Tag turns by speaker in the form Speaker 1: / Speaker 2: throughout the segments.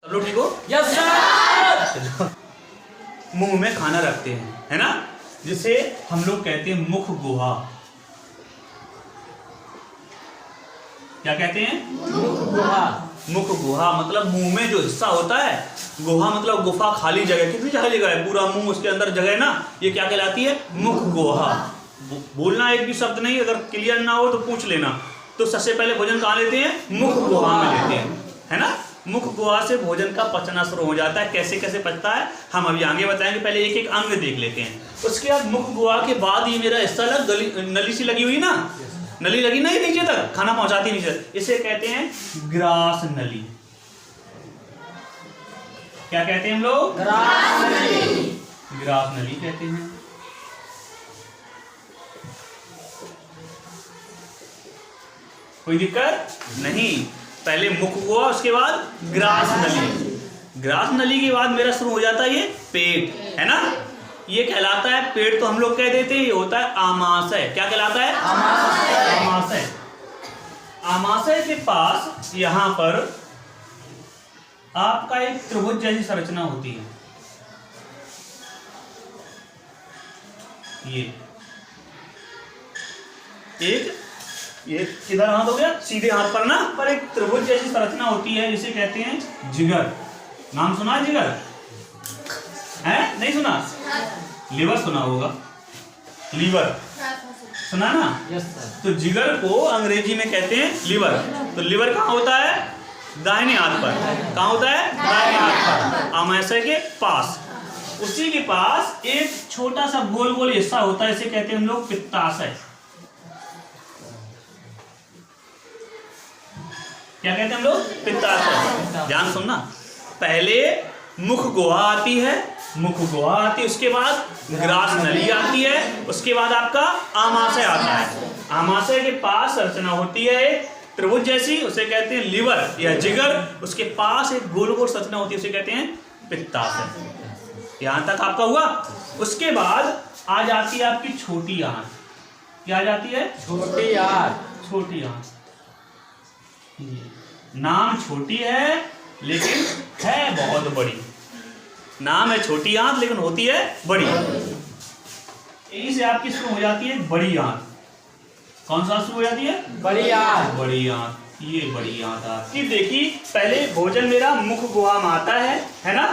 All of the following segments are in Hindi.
Speaker 1: लोग ठीक हो?
Speaker 2: Yes sir.
Speaker 1: मुंह में खाना रखते हैं, है ना, जिसे हम लोग कहते हैं मुख गुहा। क्या कहते हैं?
Speaker 2: मुख गुहा।
Speaker 1: मुख गुहा मतलब मुंह में जो हिस्सा होता है, गुहा मतलब गुफा, खाली जगह। कितनी खाली जगह है, पूरा मुंह उसके अंदर जगह है ना, ये क्या कहलाती है? मुख गुहा। बोलना एक भी शब्द नहीं, अगर क्लियर ना हो तो पूछ लेना। तो सबसे पहले भोजन कहाँ लेते हैं? मुख गुहा में लेते हैं, है ना। मुख गुहा से भोजन का पचना शुरू हो जाता है। कैसे कैसे पचता है हम अभी आगे बताएंगे, पहले एक एक अंग देख लेते हैं। उसके बाद मुख गुहा के बाद ये मेरा हिस्सा नली सी लगी हुई ना, नली लगी ना, ये नीचे तक खाना पहुंचाती नीचे, इसे कहते हैं ग्रास नली। क्या कहते हैं हम लोग?
Speaker 2: ग्रास नली।
Speaker 1: ग्रास नली कहते हैं। कोई दिक्कत नहीं। पहले मुख हुआ, उसके बाद ग्रास नली। ग्रास नली के बाद मेरा शुरू हो जाता है ये पेट, है ना। ये कहलाता है पेट, तो हम लोग कह देते हैं ये होता है आमाशय। क्या कहलाता है? आमाशय। आमाशय के पास यहां पर आपका एक त्रिभुज जैसी संरचना होती है। ये किधर हाथ हो गया? सीधे हाथ पर ना, पर एक त्रिभुज जैसी संरचना होती है, जिसे कहते हैं जिगर। नाम सुना है जिगर? है? नहीं सुना? लीवर सुना होगा, लीवर सुना ना।
Speaker 2: Yes sir.
Speaker 1: तो जिगर को अंग्रेजी में कहते हैं लीवर। तो लीवर कहाँ होता है? दाहिने हाथ पर। कहाँ होता है? दाहिने हाथ पर, आमाशय के पास। उसी के पास एक छोटा सा गोल गोल हिस्सा होता है, इसे कहते हैं हम लोग पित्ताशय। क्या कहते हैं हम लोग? पित्ताशय। ध्यान सुनना, पहले मुख गुहा आती है, मुख गुहा आती है, उसके बाद ग्रास नली आती है, उसके बाद आपका आमाशय आता है। आमाशय के पास संरचना होती है एक त्रिभुज जैसी, उसे कहते हैं लीवर या जिगर। उसके पास एक गोल गोल संरचना होती है, उसे कहते हैं पित्ताशय। यहां तक आपका हुआ। उसके बाद आ जाती है आपकी छोटी आंत। क्या आ जाती है?
Speaker 2: छोटी आंत।
Speaker 1: छोटी आंत। नाम छोटी है लेकिन है बहुत बड़ी। नाम है छोटी आंत लेकिन होती है बड़ी। यहीं से आपकी शुरू हो जाती है बड़ी आंत। कौन सा शुरू हो जाती है?
Speaker 2: बड़ी आंत।
Speaker 1: बड़ी आंत। ये बड़ी आंत आपकी देखी, पहले भोजन मेरा मुख गुहा में आता है ना।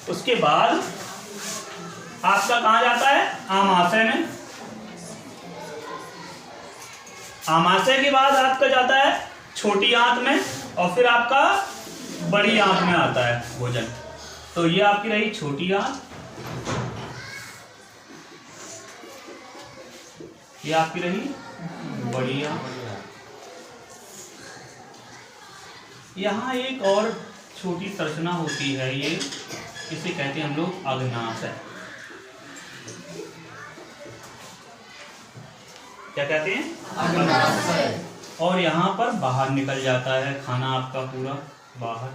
Speaker 1: उसके बाद आपका कहाँ जाता है? आमाशय में। आमाशय के बाद आपका जाता है छोटी आंत में, और फिर आपका बड़ी आंत में आता है भोजन। तो ये आपकी रही छोटी आंत, ये आपकी रही बड़ी आंत। यहाँ एक और छोटी संरचना होती है, ये इसे कहते हैं हम लोग अग्नाशय। क्या कहते हैं?
Speaker 2: अग्नाशय।
Speaker 1: और यहाँ पर बाहर निकल जाता है खाना आपका पूरा बाहर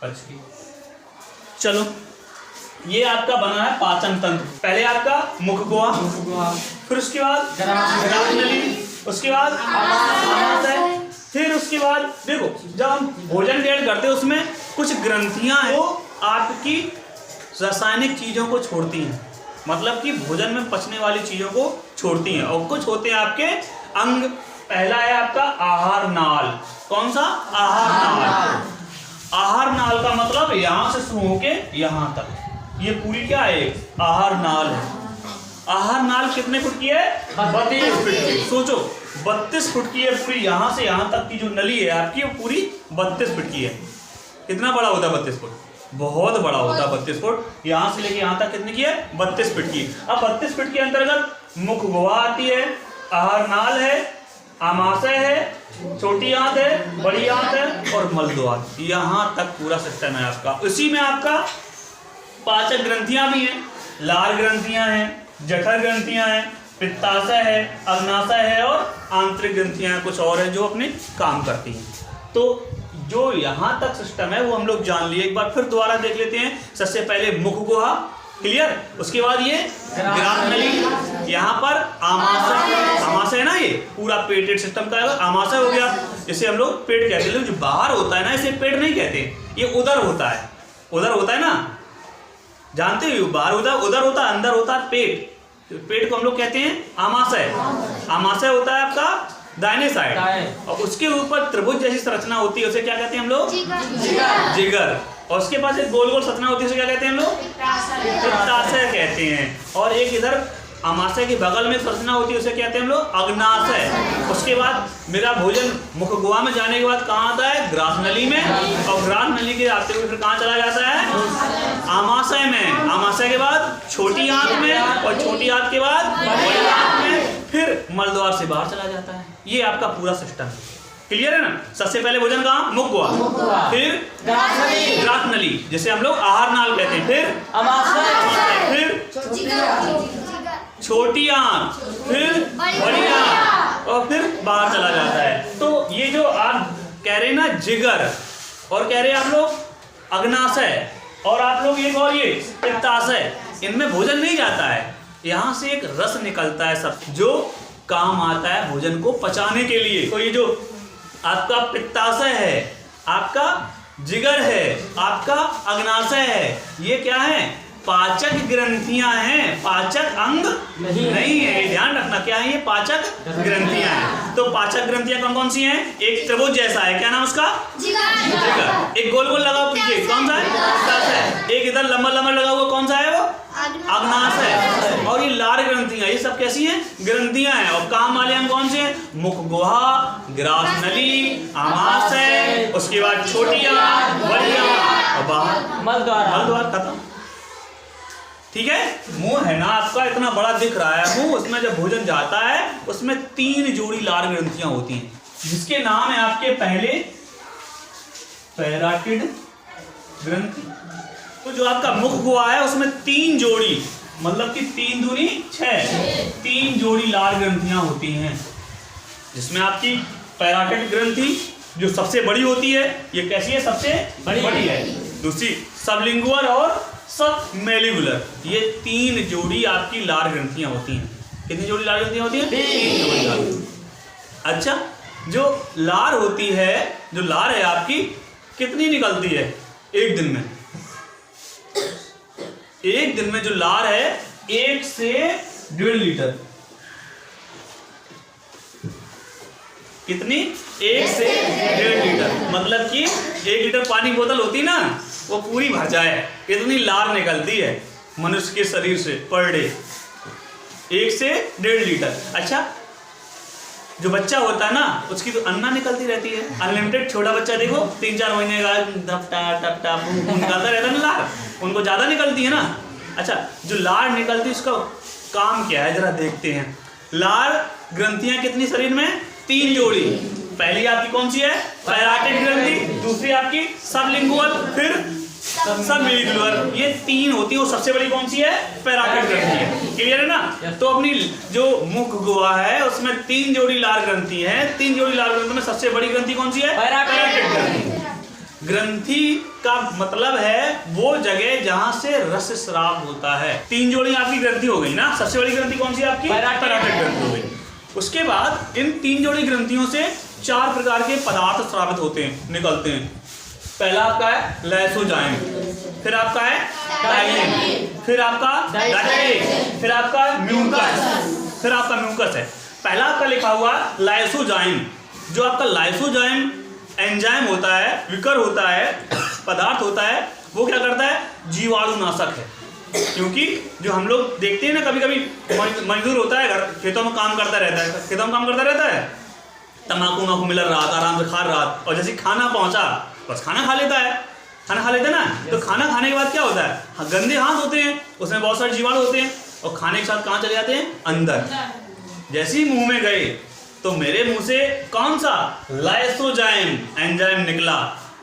Speaker 1: पच के। चलो, ये आपका बना है पाचन तंत्र। पहले आपका मुख गुहा, फिर उसके बाद ग्रास नली, उसके बाद आमाशय, फिर उसके बाद देखो जब हम भोजन ग्रहण करते हैं उसमें कुछ ग्रंथियां हैं, वो आपकी रासायनिक चीजों को छोड़ती हैं, मतलब कि भोजन में पचने वाली चीजों को छोड़ती हैं। और कुछ होते हैं आपके अंग। पहला है आपका आहार नाल। कौन सा? आहार नाल। आहार नाल का मतलब यहां से शुरू होके यहां तक, ये पूरी क्या है? आहार नाल है। आहार नाल कितने फुट की है? 32 फुट की। सोचो 32 फुट की है पूरी, यहां से यहां तक की जो नली है आपकी, वो पूरी 32 फुट की है। कितना बड़ा होता है 32 फुट? बहुत बड़ा होता है 32 फुट। यहां से लेके यहां तक कितनी की है? 32 फुट की। अब 32 फुट के अंतर्गत मुख गुहा आती है, आहार नाल है, आमाशय है, छोटी आंत है, बड़ी आंत है और मलद्वार। यहां तक पूरा सिस्टम है आपका। उसी में आपका पाचक ग्रंथियां भी हैं, लार ग्रंथियां हैं, जठर ग्रंथियां हैं, पित्ताशय है, अग्नाशय है और आंतरिक ग्रंथियां हैं, कुछ और हैं जो अपने काम करती हैं। तो जो यहां तक सिस्टम है वो हम लोग जान लिए। एक बार फिर दोबारा देख लेते हैं। सबसे पहले मुख गुहा, क्लियर। उसके बाद ये ग्रास नली, यहाँ पर आमाशय, आमाशय है ना, ये पूरा पेटेड सिस्टम का आमाशय हो गया, जिसे हम लोग पेट कहते हैं। जो बाहर होता है ना, इसे पेट नहीं कहते, ये उदर होता है, उदर होता है ना, जानते हो, बाहर होता है, उदर होता है, अंदर होता है पेट। पेट को हम लोग कहते हैं आमाशय। आमाशय होता है आपका दाहिने साइड, और उसके ऊपर त्रिभुज जैसी संरचना होती है, उसे क्या कहते हैं हम लोग? जिगर। और उसके पास एक गोल गोल संरचना होती है, उसे क्या कहते हैं हम लोग? पित्ताशय कहते हैं। और एक इधर आमाशय के बगल में संरचना होती है, उसे कहते हैं हम लोग अग्नाशय। उसके बाद मेरा भोजन मुख गुहा में जाने के बाद कहाँ आता है? ग्रास नली में, और ग्रास नली के आते हुए फिर कहाँ चला जाता है? आमाशय में। आमाशय के बाद छोटी आंत में, और छोटी आंत के बाद बड़ी आंत में, फिर मलद्वार से बाहर चला जाता है। ये आपका पूरा सिस्टम क्लियर है ना। सबसे पहले भोजन कहाँ? मुख गुहा, फिर ग्रास नली जिसे हम लोग आहार नाल कहते हैं, फिर आमाशय, फिर छोटी आंत, फिर बड़ी आंत, और फिर बाहर चला जाता है। तो ये जो आप कह रहे हैं ना जिगर, और कह रहे हैं आप लोग अग्नाशय, और आप लोग एक और ये पित्ताशय, इनमें भोजन नहीं जाता है। यहाँ से एक रस निकलता है सब, जो काम आता है भोजन को पचाने के लिए। तो ये जो आपका पित्ताशय है, आपका जिगर है, आपका अग्नाशय है, ये क्या है? पाचक ग्रंथियां हैं, पाचक अंग नहीं है, ध्यान रखना। क्या है ये? पाचक ग्रंथियां हैं। तो पाचक ग्रंथियां कौन कौन सी हैं? एक त्रिभुज जैसा है, क्या नाम उसका? जिगर। एक गोल गोल लगा हुआ पीछे, कौन सा है? पित्ताशय। एक इधर लंबा लंबा लगा हुआ, कौन सा है वो? अग्नाशय। और ये लार ग्रंथियां, ये सब कैसी हैं? ग्रंथियां हैं। और काम वाले अंग कौन से हैं? मुख गुहा, ग्रास नली, आमाशय, उसके बाद छोटी आंत, बड़ी आंत, और बाहर मलद्वार। खत्म। ठीक है। मुंह है ना आपका, इतना बड़ा दिख रहा है मुंह, उसमें जब भोजन जाता है उसमें 3 जोड़ी लार ग्रंथियां होती हैं, जिसके नाम है आपके पहले पैराटिड ग्रंथि। तो जो आपका मुख गुहा है उसमें 3 जोड़ी, मतलब कि 3 दूनी 6, 3 जोड़ी लार ग्रंथियां होती हैं, जिसमें आपकी पैराटिड ग्रंथि जो सबसे बड़ी होती है, ये कैसी है? सबसे बड़ी है। दूसरी सबलिंगुअल और सबमेलिगुलर, ये 3 जोड़ी आपकी लार ग्रंथियां होती हैं। कितनी जोड़ी लार ग्रंथियां होती हैं? 3 जोड़ी लार। अच्छा, जो लार होती है, जो लार है आपकी, कितनी निकलती है एक दिन में? एक दिन में जो लार है 1 से 1.5 लीटर। कितनी? 1 से 1.5 लीटर। मतलब कि 1 लीटर पानी बोतल होती ना, वो पूरी भर जाए, इतनी लार निकलती है मनुष्य के शरीर से पर डे, 1 से 1.5 लीटर। अच्छा, जो बच्चा होता है ना, उसकी तो अन्ना निकलती रहती है अनलिमिटेड। छोटा बच्चा देखो 3-4 महीने का, धपटा टपटा निकलता रहता है ना लार, उनको ज्यादा निकलती है ना। अच्छा, जो लार निकलती है उसका काम क्या है जरा देखते हैं। लार ग्रंथियां कितनी शरीर में? 3 जोड़ी। पहली आपकी कौन सी है? पैराटिड ग्रंथि। दूसरी आपकी सबलिंगुअल, फिर सबमेलिगुलर। ये 3 होती है, और सबसे बड़ी कौन सी है? पैराटिड ग्रंथि है। क्लियर है ना। तो अपनी जो मुख गुहा है उसमें 3 जोड़ी लार ग्रंथि है। 3 जोड़ी लार ग्रंथि में सबसे बड़ी ग्रंथि कौन सी है? पैराटिड ग्रंथि। ग्रंथि का मतलब है वो जगह जहां से रस स्राव होता है। 3 जोड़ी आपकी ग्रंथि हो गई ना। सबसे बड़ी ग्रंथि कौन सी है आपकी? पैराटिड ग्रंथि हो गई। उसके बाद इन 3 जोड़ी ग्रंथियों से 4 प्रकार के पदार्थ स्रावित होते हैं, निकलते हैं। पहला आपका है लाइसोजाइम, फिर आपका है टाइलिन, फिर आपका डायटेरिक, फिर आपका म्यूकस, फिर आपका म्यूकस है। पहला आपका लिखा हुआ लाइसोजाइम। जो आपका लाइसोजाइम एंजाइम होता है, विकर होता है, पदार्थ होता है, वो क्या करता है? जीवाणुनाशक है। क्योंकि जो हम लोग देखते हैं ना, कभी कभी मजदूर होता है, घर खेतों में काम करता रहता है, खेतों में काम करता रहता है, तम्बाकू वाकू मिल रहा, आराम से खा रहा, और जैसे खाना पहुंचा बस खाना खा लेता है। खाना खा लेते हैं ना, तो खाना खाने के बाद क्या होता है? गंदे हाथ होते हैं, उसमें बहुत सारे जीवाणु होते हैं, और खाने के साथ कहाँ चले जाते हैं? अंदर। जैसे ही मुंह में गए तो मेरे मुंह से कौन सा? लाइसोजाइम एंजाइम निकला,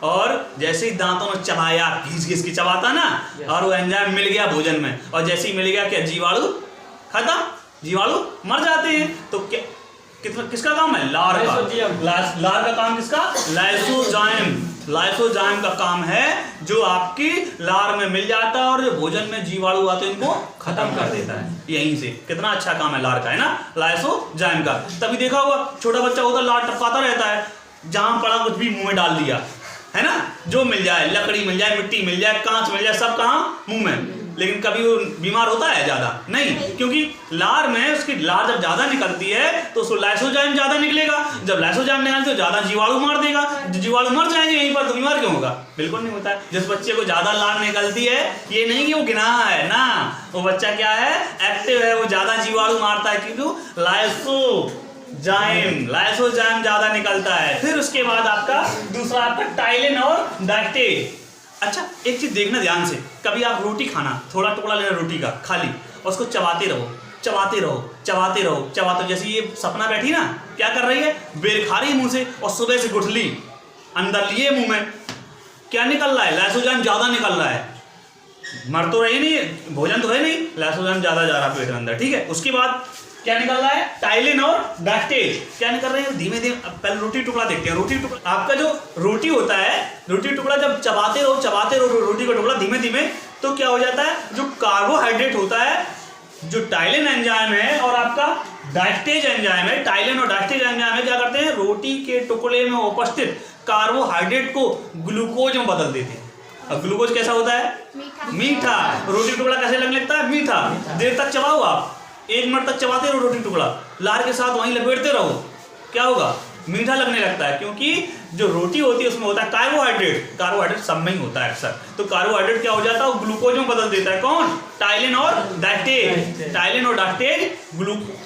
Speaker 1: और जैसे ही दांतों में चबाया, घिस घिस के चबाता ना, और वो एंजाइम मिल गया भोजन में, और जैसे ही मिल गया क्या? जीवाणु खत्म, जीवाणु मर जाते हैं। तो क्या किसका काम है? लार का। लार का काम किसका? लाइसोजाइम। लाइसोजाइम का काम है जो आपकी लार में मिल जाता है और जो भोजन में जीवाणु आते हैं उनको खत्म कर देता है यहीं से। कितना अच्छा काम है लार का, है ना, लाइसोजाइम का। तभी देखा होगा छोटा बच्चा होता है लार टपकाता रहता है, जहां पड़ा कुछ भी मुंह में डाल दिया, है ना, जो मिल जाए, लकड़ी मिल जाए, मिट्टी मिल जाए, कांच मिल जाए, सब कहाँ, मुंह में। लेकिन कभी वो बीमार होता है ज्यादा नहीं, क्योंकि लार में उसकी लार जब ज्यादा निकलती है तो उसको लाइसोजाइम ज्यादा निकलेगा। जब लाइसोजाइम निकलती है तो ज्यादा जीवाणु मार देगा, जीवाणु मर जाएंगे यहीं पर, तो बीमार क्यों होगा? बिल्कुल नहीं होता है। जिस बच्चे को ज्यादा लार निकलती है ये नहीं कि वो गिनाह है ना, वो बच्चा क्या है, एक्टिव है, वो ज्यादा जीवाणु मारता है क्योंकि लाइसोजाइम ज्यादा निकलता है। फिर उसके बाद आपका दूसरा आपका टाइलिन और लैक्टेज। अच्छा एक चीज देखना ध्यान से, कभी आप रोटी खाना, थोड़ा टुकड़ा लेना रोटी का खाली, और उसको चबाते रहो चबाते रहो चबाते रहो चबाते रहो। जैसे ये सपना बैठी ना, क्या कर रही है, बेर खा रही है मुंह से, और सुबह से गुठली अंदर लिए मुंह में, क्या निकल रहा है, लाइसोजाइम ज्यादा निकल रहा है। मर तो रही नहीं, भोजन तो है नहीं, लाइसोजाइम ज्यादा जा रहा है पेट के अंदर, ठीक है। उसके बाद क्या निकल रहा है, टाइलिन और लैक्टेज क्या निकल रहे हैं, धीमे धीमे। पहले रोटी टुकड़ा देखते हैं। रोटी टुकड़ा, आपका जो रोटी होता है, रोटी टुकड़ा जब चबाते रहो रोटी का टुकड़ा धीमे धीमे, तो क्या हो जाता है, जो कार्बोहाइड्रेट होता है, जो टाइलिन एंजाइम है और आपका लैक्टेज एंजाइम है, टाइलिन और लैक्टेज एंजाइम है, क्या करते हैं, रोटी के टुकड़े में उपस्थित कार्बोहाइड्रेट को ग्लूकोज में बदल देते हैं। अब ग्लूकोज कैसा होता है, मीठा। रोटी टुकड़ा कैसे लगने लगता है, मीठा। देर तक चबाओ आप, 1 मिनट तक चबाते रहो रोटी टुकड़ा, लार के साथ वहीं लपेटते रहो, क्या होगा, मीठा लगने लगता है। क्योंकि जो रोटी होती है उसमें होता है कार्बोहाइड्रेट, कार्बोहाइड्रेट सब में ही होता है अक्सर, तो कार्बोहाइड्रेट क्या हो जाता है, वो ग्लूकोज में बदल देता है। कौन, टाइलिन और लैक्टेज। टाइलिन और लैक्टेज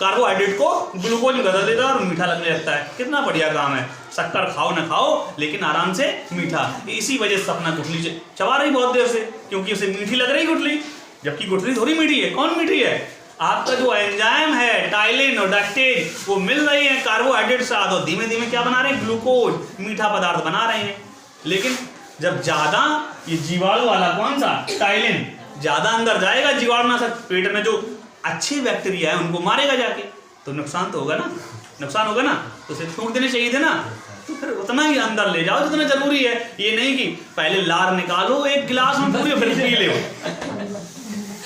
Speaker 1: कार्बोहाइड्रेट को ग्लूकोज में बदल देता है और मीठा लगने लगता है। कितना बढ़िया काम है, शक्कर खाओ ना खाओ लेकिन आराम से मीठा। इसी वजह से अपना गुठली चबा रही बहुत देर से, क्योंकि उसे मीठी लग रही गुठली, जबकि गुठली थोड़ी मीठी है। कौन मीठी है, आपका जो एंजाइम है टाइलिन और लैक्टेज, वो मिल रही है कार्बोहाइड्रेट साथ, और धीमे धीमे क्या बना रहे हैं, ग्लूकोज, मीठा पदार्थ बना रहे हैं। लेकिन जब ज्यादा ये जीवाणु वाला कौन सा, टाइलिन ज्यादा अंदर जाएगा, जीवाणु ना सब पेट में जो अच्छे बैक्टीरिया है उनको मारेगा जाके, तो नुकसान तो होगा ना, नुकसान होगा ना, तो उसे थूक देने चाहिए थे ना। तो फिर उतना ही अंदर ले जाओ जितना जरूरी है, ये नहीं कि पहले लार निकालो 1 गिलास में पूरी फिर पी ले,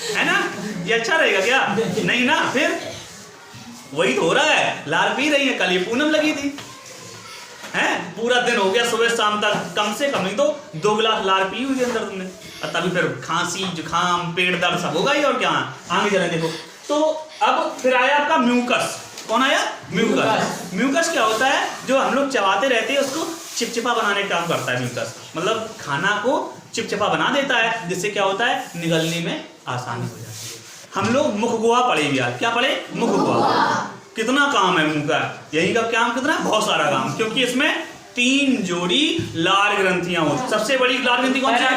Speaker 1: है ना, ये अच्छा रहेगा क्या, नहीं ना। फिर वही तो हो रहा है, लार पी रही है, कल ये पूनम लगी थी, हैं, पूरा दिन हो गया सुबह शाम तक, कम से कम नहीं तो 2 गिलास लार पी हुई अंदर तुमने, और तभी फिर खांसी जुकाम पेट दर्द सब होगा ही, और क्या आगे चले देखो। तो अब फिर आया आपका म्यूकस। कौन आया, म्यूकस। म्यूकस क्या होता है, जो हम लोग चबाते रहते हैं उसको चिपचिपा बनाने का काम करता है म्यूकस, मतलब खाना को चिपचिपा बना देता है, जिससे क्या होता है, निगलने में आसानी हो जाती है। हम लोग मुखगुहा पढ़े यार, क्या पढ़े, मुखगुहा। कितना काम है मुंह का, यही का काम कितना, बहुत सारा काम, क्योंकि इसमें 3 जोड़ी लार ग्रंथियां होती। सबसे बड़ी लार ग्रंथि कौन सी है,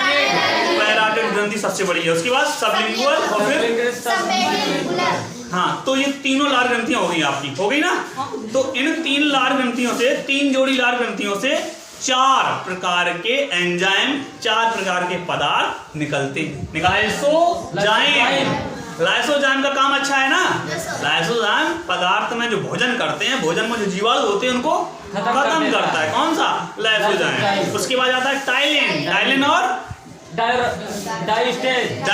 Speaker 1: पैराटाइड ग्रंथि सबसे बड़ी है, उसके बाद सबलिंगुअल और फिर हाँ, तो ये तीनों लार ग्रंथियां हो गई आपकी, हो गई ना। तो इन 3 लार ग्रंथियों से, 3 जोड़ी लार ग्रंथियों से 4 प्रकार के एंजाइम, 4 प्रकार के पदार्थ निकलते हैं। लाइसोजाइम का काम अच्छा है ना, लाइसोजाइम पदार्थ में जो भोजन करते हैं, भोजन में जो जीवाणु होते हैं उनको खत्म करता है। कौन सा, लाइसोजाइम। उसके बाद आता है टाइलिन, टाइलिन और डाइस्टेज,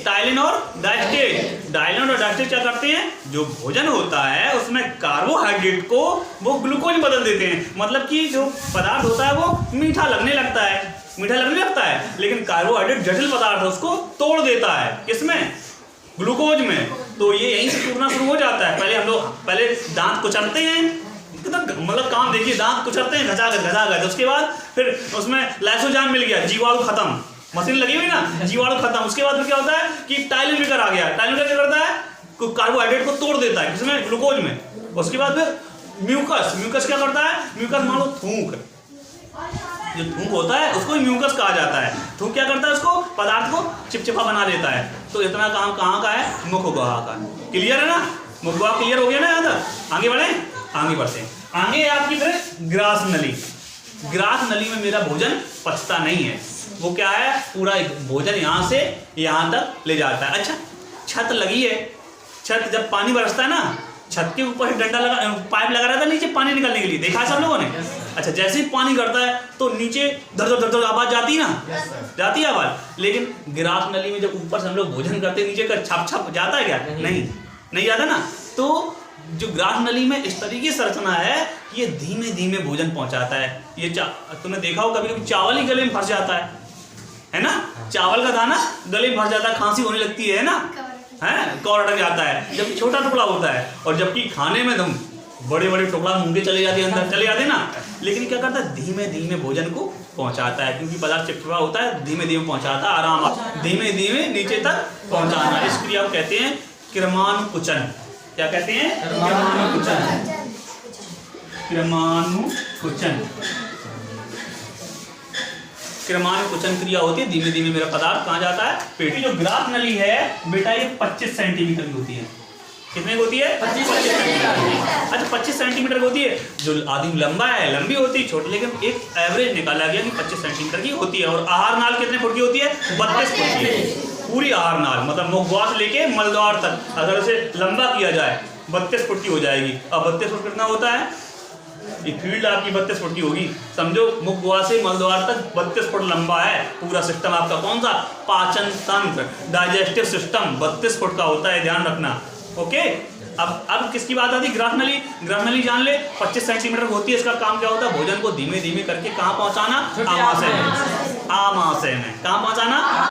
Speaker 1: टाइलिन और डाइस्टेज। टाइलिन और डाइस्टेज क्या करते हैं, जो भोजन होता है उसमें कार्बोहाइड्रेट को वो ग्लूकोज में बदल देते हैं, मतलब कि जो पदार्थ होता है वो मीठा लगने लगता है, मीठा लगने लगता है, लेकिन कार्बोहाइड्रेट जटिल पदार्थ है उसको तोड़ देता है, किसमें, ग्लूकोज में। तो ये यहीं से टूटना शुरू हो जाता है। पहले हम लोग पहले दांत कुचलते हैं, मतलब काम देखिए, दांत कुचलते हैं घचा, उसके बाद फिर उसमें लाइसोजाइम मिल गया, जीवाणु खत्म, मशीन लगी हुई ना, जीवाणु खत्म। उसके बाद फिर क्या होता है कि टाइलिन विकर आ गया, टाइलिन विकर क्या करता है, कार्बोहाइड्रेट को तोड़ देता है, किसमें, ग्लूकोज में। उसके बाद फिर म्यूकस, म्यूकस क्या करता है, म्यूकस मान लो थूक, जो थूक होता है उसको म्यूकस कहा जाता है। थूक क्या करता है, उसको पदार्थ को चिपचिपा बना देता है। तो इतना काम कहाँ का है, मुखगुहा का। क्लियर है ना, मुखगुहा क्लियर हो गया ना, यहाँ तक आगे बढ़े, आगे बढ़ते हैं। आगे आपकी फिर ग्रास नली। ग्रास नली में मेरा भोजन पचता नहीं है, वो क्या है, पूरा भोजन यहाँ से यहाँ तक ले जाता है। अच्छा, छत लगी है, छत जब पानी बरसता है ना, छत के ऊपर डंडा लगा, पाइप लगा रहता है नीचे पानी निकलने के लिए, देखा है सब लोगों ने, अच्छा, जैसे ही पानी गिरता है तो नीचे धड़ धड़ धड़ धड़ आवाज जाती है ना, जाती है आवाज। लेकिन ग्रास नली में जब ऊपर से हम लोग भोजन करते हैं नीचे का छप छप जाता है क्या? नहीं जाता ना। तो जो ग्रास नली में इस तरीके से रचना है कि ये धीमे धीमे भोजन पहुंचाता है। ये तुमने देखा हो कभी कभी चावल ही गले में फंस जाता है ना, चावल का दाना गले में फंस जाता है, खांसी होने लगती है ना, कौर अटक जाता है जब छोटा टुकड़ा होता है। और जबकि खाने में तुम बड़े बड़े टुकड़ा मुंगे चले जाते हैं, अंदर चले जाते हैं ना। लेकिन क्या करता है, धीमे धीमे भोजन को पहुंचाता है, क्योंकि पदार्थ चिपचिपा होता है, धीमे धीमे पहुंचाता है, आराम धीमे धीमे नीचे तक पहुंचाना। इस क्रिया को कहते हैं क्रमानुकुचन। क्या कहते हैं? क्रमानुकुचन। क्रमानुकुचन क्रमानुकुचन क्रिया होती है, धीमे धीमे मेरा पदार्थ कहाँ जाता है? पेट। जो ग्रास नली है बेटा ये 25 सेंटीमीटर की होती है। कितने की होती है? 25 सेंटीमीटर। अच्छा, 25 सेंटीमीटर की होती है। जो आदमी लंबा है लंबी होती है, छोटी, लेकिन एक एवरेज निकाला गया कि 25 सेंटीमीटर की होती है। और आहार नाल कितने फुट की होती है? 32 फुट की। पूरी आहार नाल मतलब मुखद्वार से लेके मलद्वार तक अगर उसे लंबा किया जाए 32 फुट की हो जाएगी। अब 32 फुट कितना होता है? ये फील्ड आपकी 32 फुट की होगी। समझो मुखद्वार से मलद्वार तक 32 फुट लंबा है पूरा सिस्टम आपका। कौन सा? पाचन तंत्र, डाइजेस्टिव सिस्टम 32 फुट का होता है, ध्यान रखना। ओके, अब किसकी बात आती है? ग्रास नली। ग्रास नली जान ले 25 सेंटीमीटर होती है। इसका काम क्या होता है? भोजन को धीमे धीमे करके कहाँ पहुंचाना? आमाशय में। आमाशय में कहाँ पहुंचाना?